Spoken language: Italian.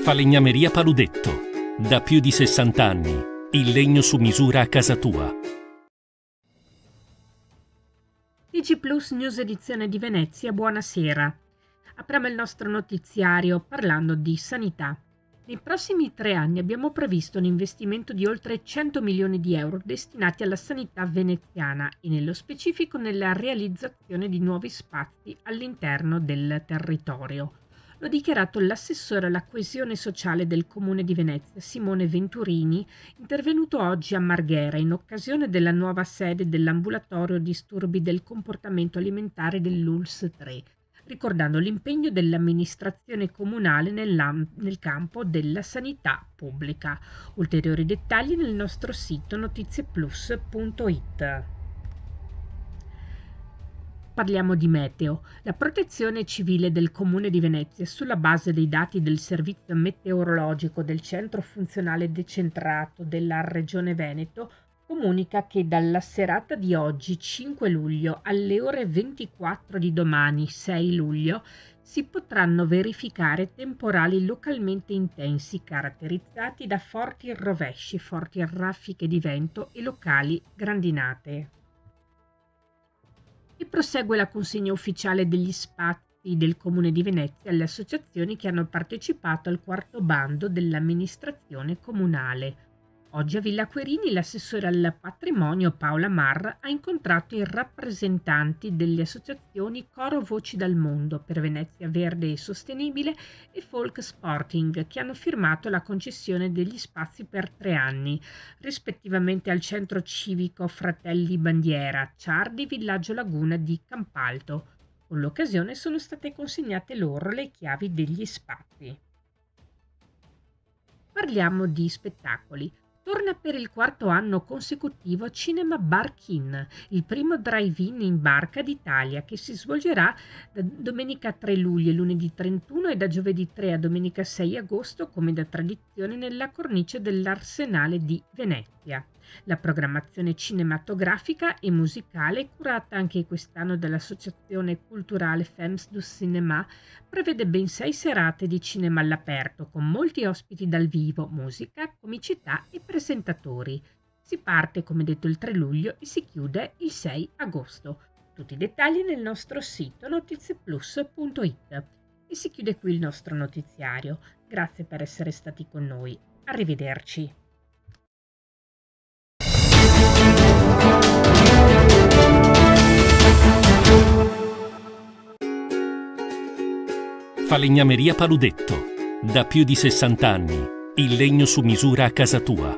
Falegnameria Paludetto. Da più di 60 anni. Il legno su misura a casa tua. TG Plus News edizione di Venezia, buonasera. Apriamo il nostro notiziario parlando di sanità. Nei prossimi 3 anni abbiamo previsto un investimento di oltre 100 milioni di euro destinati alla sanità veneziana e nello specifico nella realizzazione di nuovi spazi all'interno del territorio. Lo ha dichiarato l'assessore alla coesione sociale del Comune di Venezia, Simone Venturini, intervenuto oggi a Marghera in occasione della nuova sede dell'ambulatorio disturbi del comportamento alimentare dell'ULSS 3, ricordando l'impegno dell'amministrazione comunale nel campo della sanità pubblica. Ulteriori dettagli nel nostro sito notizieplus.it. Parliamo di meteo. La Protezione Civile del Comune di Venezia, sulla base dei dati del Servizio Meteorologico del Centro Funzionale Decentrato della Regione Veneto, comunica che dalla serata di oggi 5 luglio alle ore 24 di domani 6 luglio si potranno verificare temporali localmente intensi caratterizzati da forti rovesci, forti raffiche di vento e locali grandinate. E prosegue la consegna ufficiale degli spazi del Comune di Venezia alle associazioni che hanno partecipato al quarto bando dell'amministrazione comunale. Oggi a Villa Querini l'assessore al patrimonio Paola Marra ha incontrato i rappresentanti delle associazioni Coro Voci dal Mondo per Venezia Verde e Sostenibile e Folk Sporting, che hanno firmato la concessione degli spazi per 3 anni, rispettivamente al centro civico Fratelli Bandiera, Ciardi, Villaggio Laguna di Campalto. Con l'occasione sono state consegnate loro le chiavi degli spazi. Parliamo di spettacoli. Torna per il 4º anno consecutivo Cinema Bark-In, il primo drive-in in barca d'Italia, che si svolgerà da domenica 3 luglio e lunedì 31 e da giovedì 3 a domenica 6 agosto, come da tradizione, nella cornice dell'Arsenale di Venezia. La programmazione cinematografica e musicale, curata anche quest'anno dall'Associazione Culturale Femmes du Cinéma, prevede ben 6 serate di cinema all'aperto, con molti ospiti dal vivo, musica, comicità e presentatori. Si parte, come detto, il 3 luglio e si chiude il 6 agosto. Tutti i dettagli nel nostro sito notizieplus.it. E si chiude qui il nostro notiziario. Grazie per essere stati con noi. Arrivederci. Falegnameria Paludetto. Da più di 60 anni. Il legno su misura a casa tua.